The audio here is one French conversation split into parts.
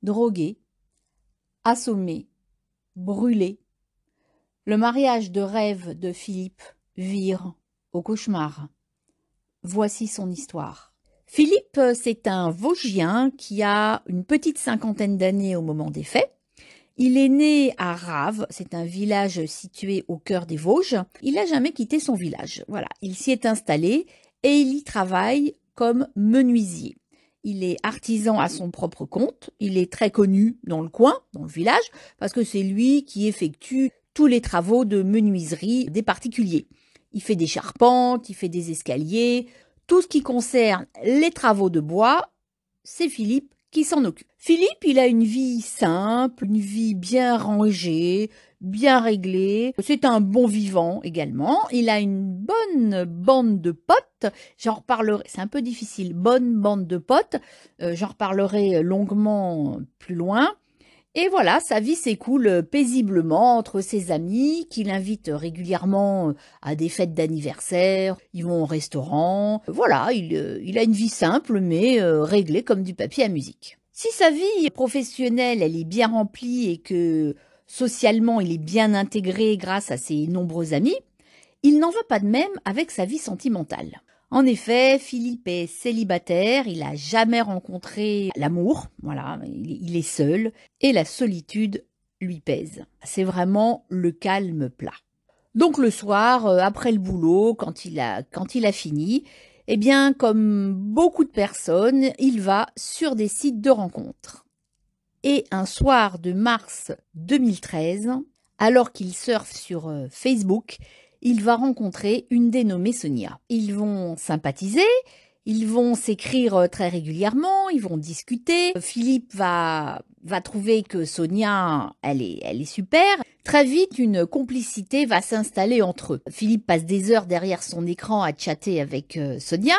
drogué, assommé, brûlé. Le mariage de rêve de Philippe vire au cauchemar. Voici son histoire. Philippe, c'est un Vosgien qui a une petite cinquantaine d'années au moment des faits. Il est né à Raves, c'est un village situé au cœur des Vosges. Il n'a jamais quitté son village. Voilà, il s'y est installé et il y travaille comme menuisier. Il est artisan à son propre compte. Il est très connu dans le coin, dans le village, parce que c'est lui qui effectue tous les travaux de menuiserie des particuliers. Il fait des charpentes, il fait des escaliers. Tout ce qui concerne les travaux de bois, c'est Philippe qui s'en occupe. Philippe, il a une vie simple, une vie bien rangée, bien réglée. C'est un bon vivant également. Il a une bonne bande de potes. J'en reparlerai, c'est un peu difficile, bonne bande de potes. J'en reparlerai longuement plus loin. Et voilà, sa vie s'écoule paisiblement entre ses amis qui l'invitent régulièrement à des fêtes d'anniversaire, ils vont au restaurant. Voilà, il a une vie simple mais réglée comme du papier à musique. Si sa vie professionnelle, elle est bien remplie et que socialement, il est bien intégré grâce à ses nombreux amis, il n'en va pas de même avec sa vie sentimentale. En effet, Philippe est célibataire, il n'a jamais rencontré l'amour, voilà, il est seul, et la solitude lui pèse. C'est vraiment le calme plat. Donc le soir, après le boulot, quand il a fini, eh bien, comme beaucoup de personnes, il va sur des sites de rencontres. Et un soir de mars 2013, alors qu'il surfe sur Facebook, il va rencontrer une dénommée Sonia. Ils vont sympathiser, ils vont s'écrire très régulièrement, ils vont discuter. Philippe va trouver que Sonia, elle est super. Très vite, une complicité va s'installer entre eux. Philippe passe des heures derrière son écran à chatter avec Sonia.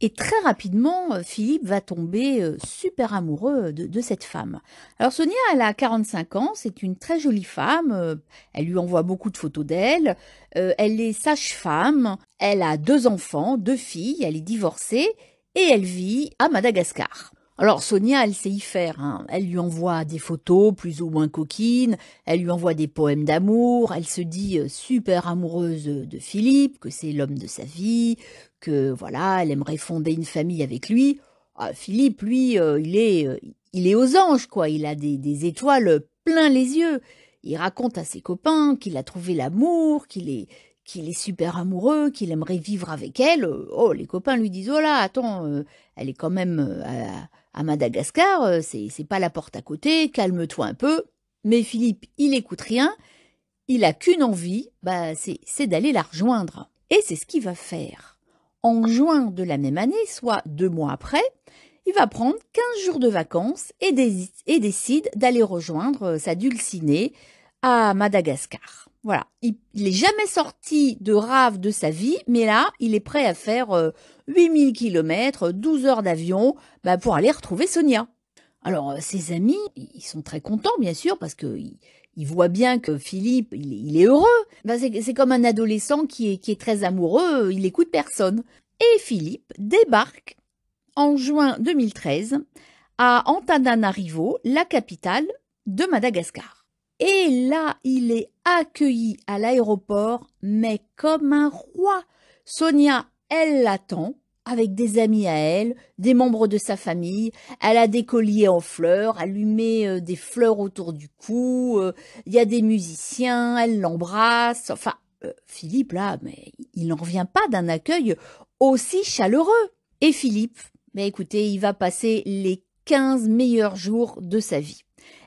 Et très rapidement, Philippe va tomber super amoureux de cette femme. Alors Sonia, elle a 45 ans, c'est une très jolie femme, elle lui envoie beaucoup de photos d'elle, elle est sage-femme, elle a 2 enfants, 2 filles, elle est divorcée et elle vit à Madagascar. Alors Sonia, elle sait y faire, hein. Elle lui envoie des photos plus ou moins coquines, elle lui envoie des poèmes d'amour, elle se dit super amoureuse de Philippe, que c'est l'homme de sa vie, que voilà, elle aimerait fonder une famille avec lui. Ah, Philippe, lui, il est aux anges, quoi. Il a des étoiles plein les yeux. Il raconte à ses copains qu'il a trouvé l'amour, qu'il est super amoureux, qu'il aimerait vivre avec elle. Oh, les copains lui disent, oh là, attends, elle est quand même à Madagascar, c'est pas la porte à côté, calme-toi un peu. Mais Philippe, il écoute rien. Il a qu'une envie, c'est d'aller la rejoindre. Et c'est ce qu'il va faire. En juin de la même année, soit 2 mois après, il va prendre 15 jours de vacances et décide d'aller rejoindre sa dulcinée à Madagascar. Voilà, il n'est jamais sorti de rave de sa vie, mais là, il est prêt à faire 8000 km, 12 heures d'avion pour aller retrouver Sonia. Alors, ses amis, ils sont très contents, bien sûr, parce qu'ils voient bien que Philippe, il est heureux. C'est comme un adolescent qui est très amoureux, il n'écoute personne. Et Philippe débarque en juin 2013 à Antananarivo, la capitale de Madagascar. Et là, il est accueilli à l'aéroport, mais comme un roi. Sonia, elle l'attend avec des amis à elle, des membres de sa famille. Elle a des colliers en fleurs, elle lui met des fleurs autour du cou. Il y a des musiciens, elle l'embrasse. Enfin, Philippe, là, mais il n'en revient pas d'un accueil aussi chaleureux. Et Philippe, écoutez, il va passer les 15 meilleurs jours de sa vie.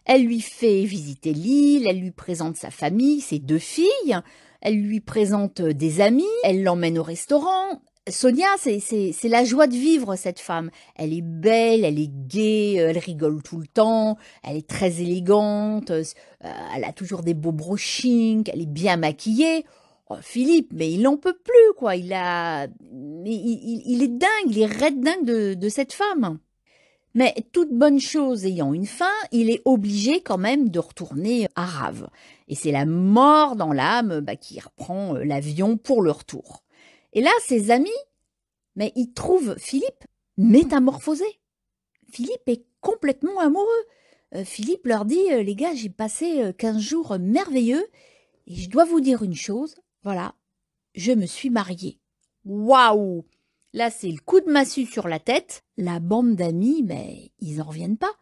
Elle lui fait visiter l'île, elle lui présente sa famille, ses 2 filles, elle lui présente des amis, elle l'emmène au restaurant. Sonia, c'est la joie de vivre, cette femme. Elle est belle, elle est gaie, elle rigole tout le temps, elle est très élégante, elle a toujours des beaux brushings, elle est bien maquillée. Oh, Philippe, mais il n'en peut plus, quoi. Il est dingue, il est raide dingue de cette femme. Mais toute bonne chose ayant une fin, il est obligé quand même de retourner à Rave. Et c'est la mort dans l'âme qui reprend l'avion pour le retour. Et là, ses amis, mais ils trouvent Philippe métamorphosé. Philippe est complètement amoureux. Philippe leur dit, les gars, j'ai passé 15 jours merveilleux et je dois vous dire une chose, voilà, je me suis mariée. Waouh! Là, c'est le coup de massue sur la tête. La bande d'amis, mais ils en reviennent pas.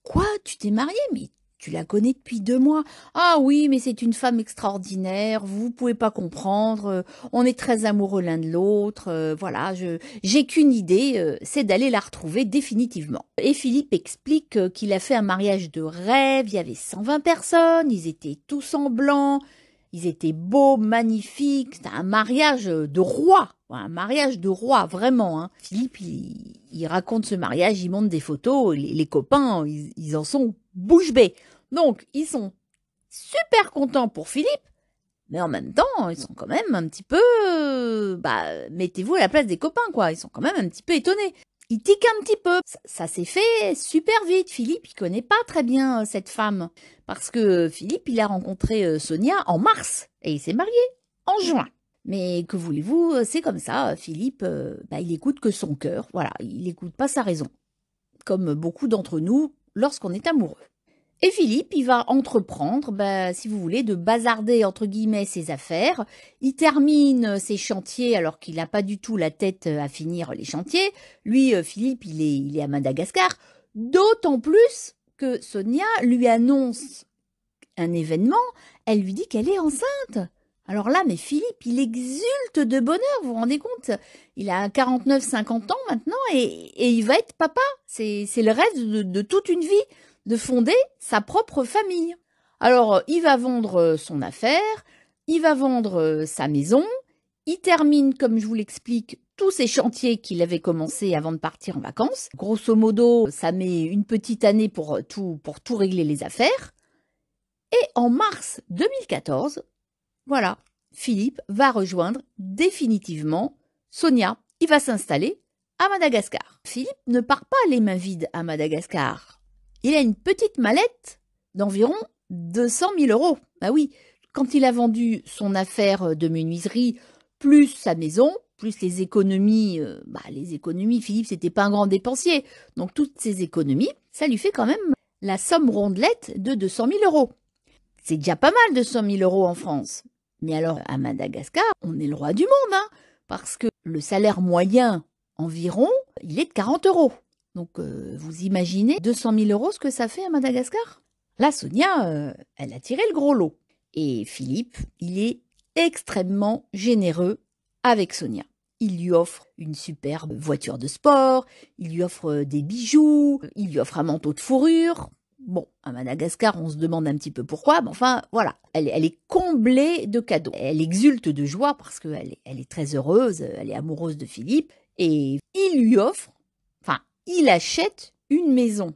Quoi, tu t'es mariée? Mais tu la connais depuis 2 mois. Ah oui, mais c'est une femme extraordinaire, vous pouvez pas comprendre, on est très amoureux l'un de l'autre, voilà, j'ai qu'une idée, c'est d'aller la retrouver définitivement. Et Philippe explique qu'il a fait un mariage de rêve, il y avait 120 personnes, ils étaient tous en blanc, ils étaient beaux, magnifiques, c'était un mariage de roi, vraiment. Hein. Philippe, il raconte ce mariage, il montre des photos, les copains, ils en sont bouche bée. Donc, ils sont super contents pour Philippe, mais en même temps, ils sont quand même un petit peu... mettez-vous à la place des copains, quoi. Ils sont quand même un petit peu étonnés. Ils tiquent un petit peu. Ça s'est fait super vite. Philippe, il connaît pas très bien cette femme. Parce que Philippe, il a rencontré Sonia en mars. Et il s'est marié en juin. Mais que voulez-vous, c'est comme ça. Philippe, il écoute que son cœur. Voilà, il n'écoute pas sa raison. Comme beaucoup d'entre nous lorsqu'on est amoureux. Et Philippe, il va entreprendre, si vous voulez, de bazarder, entre guillemets, ses affaires. Il termine ses chantiers alors qu'il n'a pas du tout la tête à finir les chantiers. Lui, Philippe, il est à Madagascar. D'autant plus que Sonia lui annonce un événement. Elle lui dit qu'elle est enceinte. Alors là, mais Philippe, il exulte de bonheur, vous vous rendez compte? Il a 49-50 ans maintenant et il va être papa. C'est le reste de toute une vie, de fonder sa propre famille. Alors, il va vendre son affaire, il va vendre sa maison, il termine, comme je vous l'explique, tous ces chantiers qu'il avait commencé avant de partir en vacances. Grosso modo, ça met une petite année pour tout régler les affaires. Et en mars 2014, voilà, Philippe va rejoindre définitivement Sonia. Il va s'installer à Madagascar. Philippe ne part pas les mains vides à Madagascar. Il a une petite mallette d'environ 200 000 euros. Bah oui, quand il a vendu son affaire de menuiserie, plus sa maison, plus les économies, Philippe, c'était pas un grand dépensier. Donc toutes ces économies, ça lui fait quand même la somme rondelette de 200 000 euros. C'est déjà pas mal de 100 000 euros en France. Mais alors, à Madagascar, on est le roi du monde, hein, parce que le salaire moyen environ, il est de 40 euros. Donc, vous imaginez 200 000 euros ce que ça fait à Madagascar? Là, Sonia, elle a tiré le gros lot. Et Philippe, il est extrêmement généreux avec Sonia. Il lui offre une superbe voiture de sport, il lui offre des bijoux, il lui offre un manteau de fourrure. Bon, à Madagascar, on se demande un petit peu pourquoi, mais enfin, voilà, elle est comblée de cadeaux. Elle exulte de joie parce qu'elle est très heureuse, elle est amoureuse de Philippe, et il achète une maison.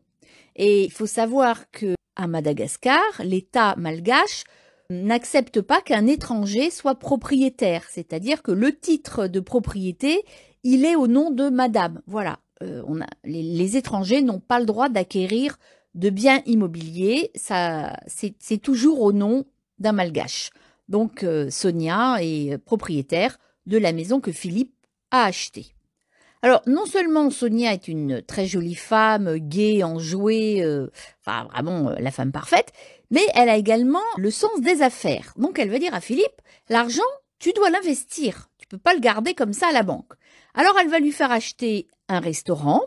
Et il faut savoir que à Madagascar, l'État malgache n'accepte pas qu'un étranger soit propriétaire, c'est-à-dire que le titre de propriété, il est au nom de madame. Voilà, les étrangers n'ont pas le droit d'acquérir de biens immobiliers, c'est toujours au nom d'un malgache. Donc Sonia est propriétaire de la maison que Philippe a achetée. Alors non seulement Sonia est une très jolie femme, gaie, enjouée, vraiment la femme parfaite, mais elle a également le sens des affaires. Donc elle va dire à Philippe, l'argent, tu dois l'investir, tu peux pas le garder comme ça à la banque. Alors elle va lui faire acheter un restaurant,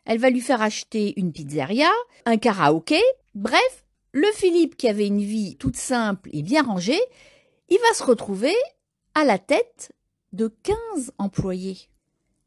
elle va lui faire acheter une pizzeria, un karaoké. Bref, le Philippe qui avait une vie toute simple et bien rangée, il va se retrouver à la tête de 15 employés.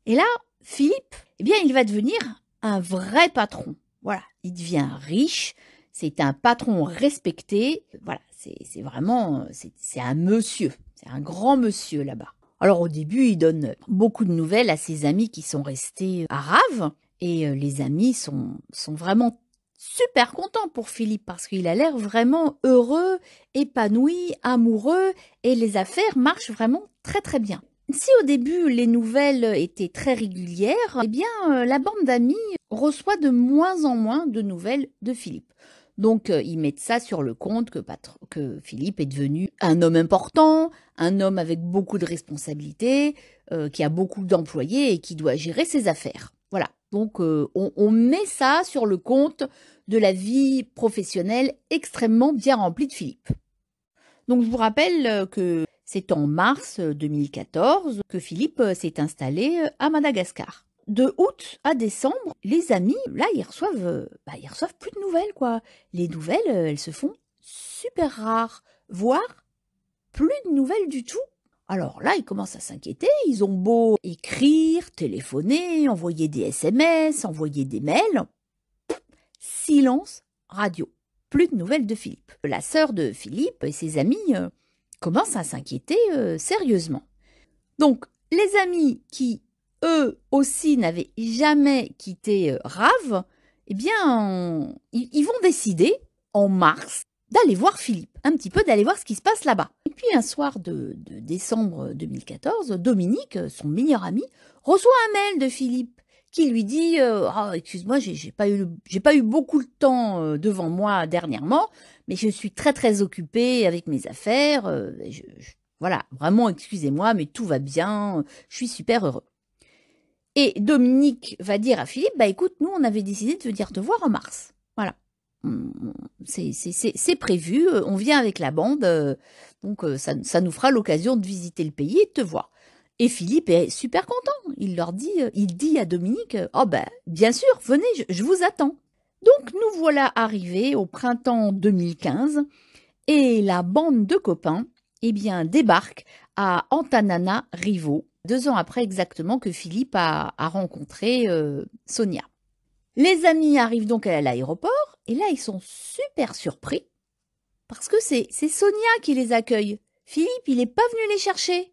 Et là, Philippe, il va devenir un vrai patron. Voilà, il devient riche, c'est un patron respecté. Voilà, c'est vraiment, c'est un monsieur, c'est un grand monsieur là-bas. Alors au début, il donne beaucoup de nouvelles à ses amis qui sont restés à Rave. Et les amis sont vraiment super contents pour Philippe parce qu'il a l'air vraiment heureux, épanoui, amoureux et les affaires marchent vraiment très très bien. Si au début les nouvelles étaient très régulières, la bande d'amis reçoit de moins en moins de nouvelles de Philippe. Donc ils mettent ça sur le compte que Philippe est devenu un homme important, un homme avec beaucoup de responsabilités, qui a beaucoup d'employés et qui doit gérer ses affaires. Voilà. Donc, on met ça sur le compte de la vie professionnelle extrêmement bien remplie de Philippe. Donc je vous rappelle que c'est en mars 2014 que Philippe s'est installé à Madagascar. De août à décembre, les amis, là, ils reçoivent plus de nouvelles, quoi. Les nouvelles, elles se font super rares, voire plus de nouvelles du tout. Alors là, ils commencent à s'inquiéter, ils ont beau écrire, téléphoner, envoyer des SMS, envoyer des mails. Silence radio. Plus de nouvelles de Philippe. La sœur de Philippe et ses amis commencent à s'inquiéter sérieusement. Donc, les amis qui, eux aussi, n'avaient jamais quitté Rave, eh bien, ils vont décider, en mars, d'aller voir Philippe, un petit peu d'aller voir ce qui se passe là-bas. Et puis, un soir de décembre 2014, Dominique, son meilleur ami, reçoit un mail de Philippe qui lui dit excuse-moi, j'ai pas eu beaucoup de temps devant moi dernièrement, mais je suis très très occupée avec mes affaires. Voilà, vraiment, excusez-moi, mais tout va bien, je suis super heureux. Et Dominique va dire à Philippe, écoute, nous on avait décidé de venir te voir en mars. Voilà, c'est prévu, on vient avec la bande, donc ça nous fera l'occasion de visiter le pays et de te voir. Et Philippe est super content. Il dit à Dominique, bien sûr, venez, je vous attends. Donc nous voilà arrivés au printemps 2015 et la bande de copains, débarque à Antananarivo, 2 ans après exactement que Philippe a rencontré Sonia. Les amis arrivent donc à l'aéroport et là ils sont super surpris parce que c'est Sonia qui les accueille. Philippe, il n'est pas venu les chercher.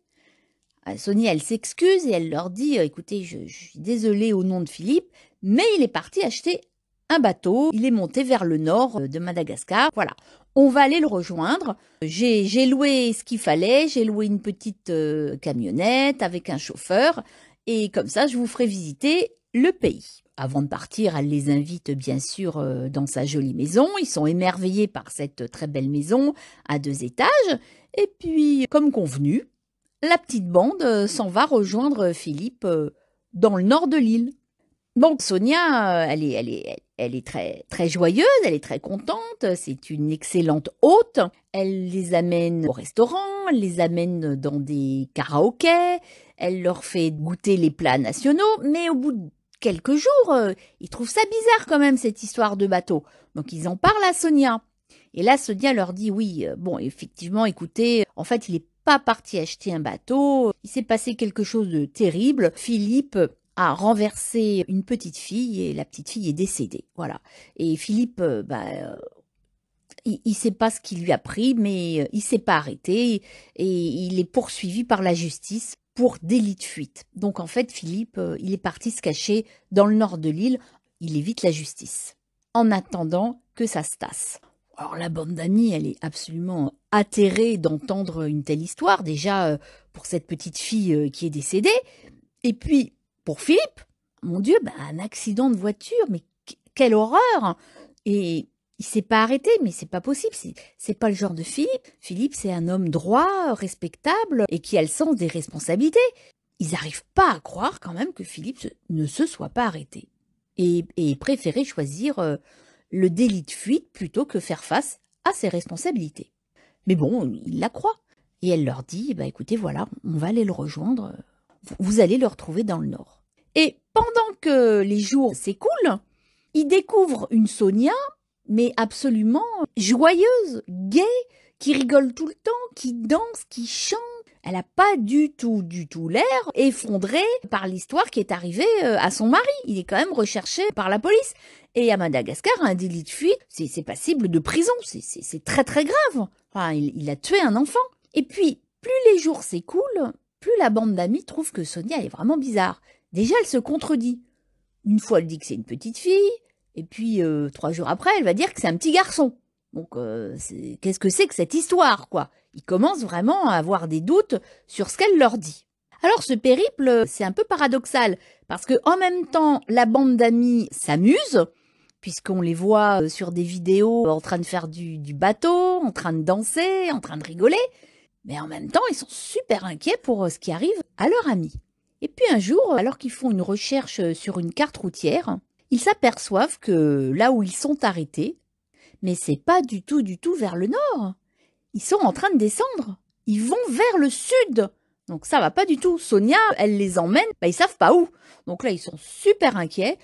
Sonia, elle s'excuse et elle leur dit « Écoutez, je suis désolée au nom de Philippe, mais il est parti acheter un bateau. Il est monté vers le nord de Madagascar. Voilà, on va aller le rejoindre. J'ai loué ce qu'il fallait. J'ai loué une petite camionnette avec un chauffeur. Et comme ça, je vous ferai visiter le pays. » Avant de partir, elle les invite bien sûr dans sa jolie maison. Ils sont émerveillés par cette très belle maison à 2 étages. Et puis, comme convenu, la petite bande s'en va rejoindre Philippe dans le nord de l'île. Donc Sonia, elle est très, très joyeuse, elle est très contente, c'est une excellente hôte. Elle les amène au restaurant, elle les amène dans des karaokés, elle leur fait goûter les plats nationaux, mais au bout de quelques jours, ils trouvent ça bizarre quand même cette histoire de bateau. Donc ils en parlent à Sonia. Et là, Sonia leur dit oui, effectivement, écoutez, en fait, il est pas parti acheter un bateau, il s'est passé quelque chose de terrible. Philippe a renversé une petite fille et la petite fille est décédée. Voilà. Et Philippe, il sait pas ce qui lui a pris, mais il s'est pas arrêté et il est poursuivi par la justice pour délit de fuite. Donc en fait, Philippe, il est parti se cacher dans le nord de l'île. Il évite la justice en attendant que ça se tasse. Alors la bande d'amis, elle est absolument atterrée d'entendre une telle histoire, déjà pour cette petite fille qui est décédée, et puis pour Philippe, mon Dieu, un accident de voiture, mais quelle horreur! Et il s'est pas arrêté, mais c'est pas possible, c'est pas le genre de Philippe. Philippe, c'est un homme droit, respectable, et qui a le sens des responsabilités. Ils n'arrivent pas à croire quand même que Philippe ne se soit pas arrêté, et préférait choisir le délit de fuite plutôt que faire face à ses responsabilités. Mais bon, il la croit. Et elle leur dit, écoutez, voilà, on va aller le rejoindre, vous allez le retrouver dans le nord. Et pendant que les jours s'écoulent, ils découvrent une Sonia, mais absolument joyeuse, gaie, qui rigole tout le temps, qui danse, qui chante. Elle n'a pas du tout l'air effondrée par l'histoire qui est arrivée à son mari. Il est quand même recherché par la police. Et à Madagascar, un délit de fuite, c'est passible de prison. C'est très très grave. Enfin, il a tué un enfant. Et puis, plus les jours s'écoulent, plus la bande d'amis trouve que Sonia est vraiment bizarre. Déjà, elle se contredit. Une fois, elle dit que c'est une petite fille. Et puis, 3 jours après, elle va dire que c'est un petit garçon. Donc, qu'est-ce que c'est que cette histoire, quoi? Ils commencent vraiment à avoir des doutes sur ce qu'elle leur dit. Alors, ce périple, c'est un peu paradoxal, parce que en même temps, la bande d'amis s'amuse, puisqu'on les voit sur des vidéos en train de faire du bateau, en train de danser, en train de rigoler, mais en même temps, ils sont super inquiets pour ce qui arrive à leur ami. Et puis un jour, alors qu'ils font une recherche sur une carte routière, ils s'aperçoivent que là où ils sont arrêtés, mais c'est pas du tout vers le nord. Ils sont en train de descendre. Ils vont vers le sud. Donc ça va pas du tout. Sonia, elle les emmène, ils savent pas où. Donc là, ils sont super inquiets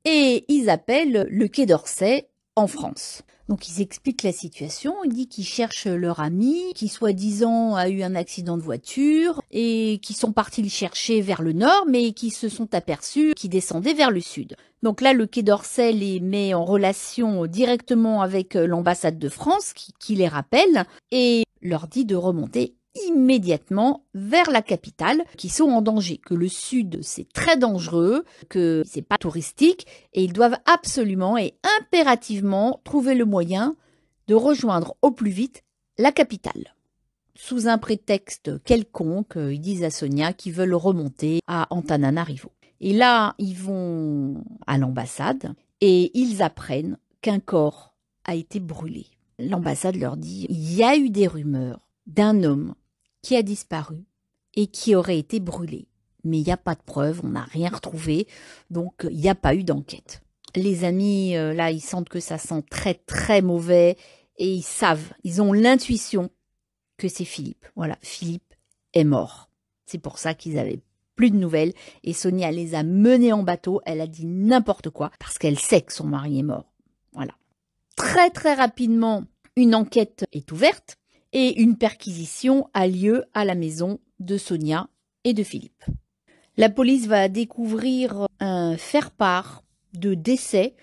et ils appellent le Quai d'Orsay en France. Donc ils expliquent la situation, ils disent qu'ils cherchent leur ami, qui soi-disant a eu un accident de voiture et qui sont partis le chercher vers le nord, mais qui se sont aperçus qu'ils descendaient vers le sud. Donc là, le Quai d'Orsay les met en relation directement avec l'ambassade de France qui les rappelle et leur dit de remonter immédiatement vers la capitale, qui sont en danger, que le sud c'est très dangereux, que c'est pas touristique et ils doivent absolument et impérativement trouver le moyen de rejoindre au plus vite la capitale. Sous un prétexte quelconque, ils disent à Sonia qu'ils veulent remonter à Antananarivo. Et là, ils vont à l'ambassade et ils apprennent qu'un corps a été brûlé. L'ambassade leur dit, il y a eu des rumeurs d'un homme qui a disparu et qui aurait été brûlé. Mais il n'y a pas de preuves, on n'a rien retrouvé, donc il n'y a pas eu d'enquête. Les amis, là, ils sentent que ça sent très très mauvais et ils savent, ils ont l'intuition que c'est Philippe. Voilà, Philippe est mort. C'est pour ça qu'ils avaient plus de nouvelles et Sonia les a menés en bateau, elle a dit n'importe quoi parce qu'elle sait que son mari est mort. Voilà. Très très rapidement, une enquête est ouverte et une perquisition a lieu à la maison de Sonia et de Philippe. La police va découvrir un faire-part de décès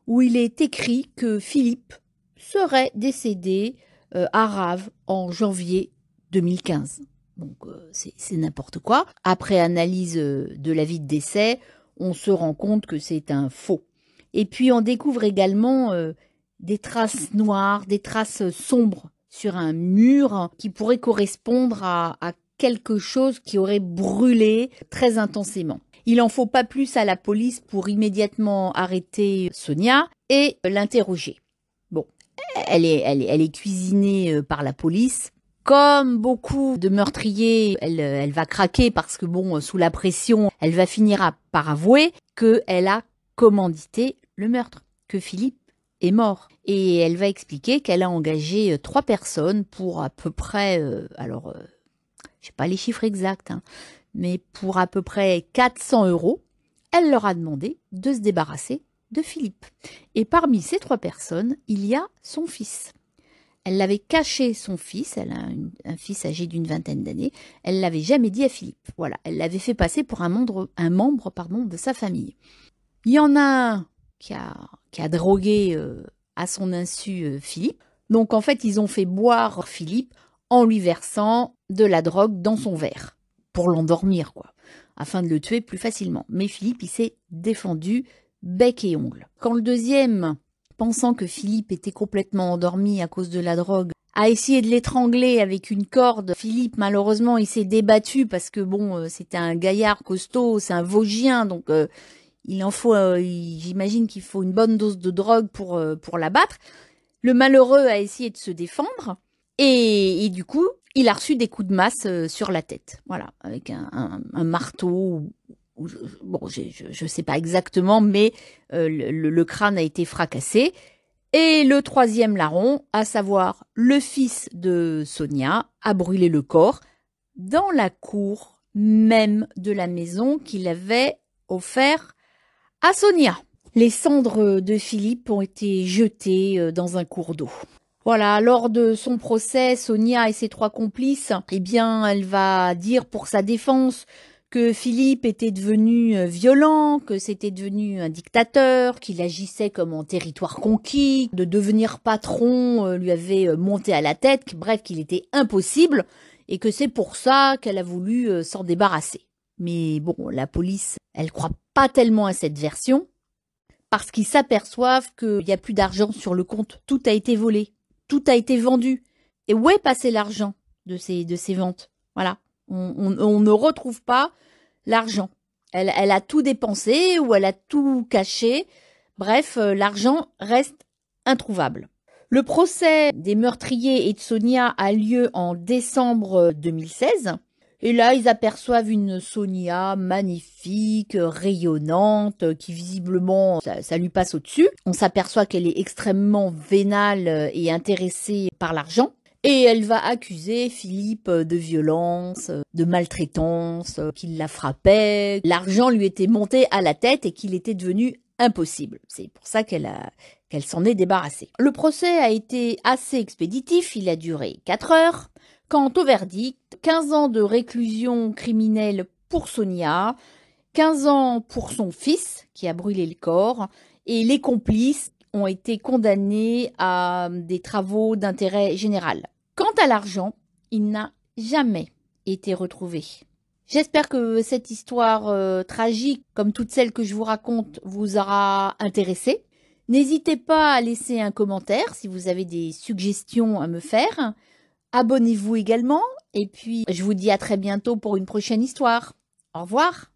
où il est écrit que Philippe serait décédé à Rave en janvier 2015. Donc c'est n'importe quoi. Après analyse de l'avis de décès, on se rend compte que c'est un faux. Et puis on découvre également des traces noires, des traces sombres sur un mur qui pourrait correspondre à quelque chose qui aurait brûlé très intensément. Il n'en faut pas plus à la police pour immédiatement arrêter Sonia et l'interroger. Bon, elle est cuisinée par la police. Comme beaucoup de meurtriers, elle va craquer parce que bon, sous la pression, elle va finir par avouer qu'elle a commandité le meurtre, que Philippe est mort. Et elle va expliquer qu'elle a engagé 3 personnes pour à peu près, je sais pas les chiffres exacts, mais pour à peu près 400 €, elle leur a demandé de se débarrasser de Philippe. Et parmi ces 3 personnes, il y a son fils. Elle l'avait caché, son fils, elle a un fils âgé d'une vingtaine d'années, elle l'avait jamais dit à Philippe. Voilà, elle l'avait fait passer pour un membre de sa famille. Il y en a un qui a drogué à son insu Philippe. Donc en fait, ils ont fait boire Philippe en lui versant de la drogue dans son verre, pour l'endormir, quoi, afin de le tuer plus facilement. Mais Philippe, il s'est défendu bec et ongle. Quand le deuxième, pensant que Philippe était complètement endormi à cause de la drogue, a essayé de l'étrangler avec une corde, Philippe, malheureusement, il s'est débattu parce que bon, c'était un gaillard costaud, c'est un Vosgien, donc il en faut, j'imagine qu'il faut une bonne dose de drogue pour l'abattre. Le malheureux a essayé de se défendre et du coup, il a reçu des coups de masse sur la tête. Voilà, avec un marteau. Bon, je sais pas exactement, mais le crâne a été fracassé. Et le troisième larron, à savoir le fils de Sonia, a brûlé le corps dans la cour même de la maison qu'il avait offert à Sonia. Les cendres de Philippe ont été jetées dans un cours d'eau. Voilà, lors de son procès, Sonia et ses 3 complices, eh bien, elle va dire pour sa défense que Philippe était devenu violent, que c'était devenu un dictateur, qu'il agissait comme en territoire conquis, de devenir patron lui avait monté à la tête, bref, qu'il était impossible et que c'est pour ça qu'elle a voulu s'en débarrasser. Mais bon, la police, elle croit pas tellement à cette version parce qu'ils s'aperçoivent qu'il n'y a plus d'argent sur le compte, tout a été volé. Tout a été vendu. Et où est passé l'argent de ces ventes? Voilà. On ne retrouve pas l'argent. Elle a tout dépensé ou elle a tout caché. Bref, l'argent reste introuvable. Le procès des meurtriers et de Sonia a lieu en décembre 2016. Et là, ils aperçoivent une Sonia magnifique, rayonnante, qui visiblement, ça lui passe au-dessus. On s'aperçoit qu'elle est extrêmement vénale et intéressée par l'argent. Et elle va accuser Philippe de violence, de maltraitance, qu'il la frappait. L'argent lui était monté à la tête et qu'il était devenu impossible. C'est pour ça qu'elle s'en est débarrassée. Le procès a été assez expéditif, il a duré 4 heures. Quant au verdict, 15 ans de réclusion criminelle pour Sonia, 15 ans pour son fils qui a brûlé le corps, et les complices ont été condamnés à des travaux d'intérêt général. Quant à l'argent, il n'a jamais été retrouvé. J'espère que cette histoire tragique, comme toutes celles que je vous raconte, vous aura intéressé. N'hésitez pas à laisser un commentaire si vous avez des suggestions à me faire. Abonnez-vous également et puis je vous dis à très bientôt pour une prochaine histoire. Au revoir.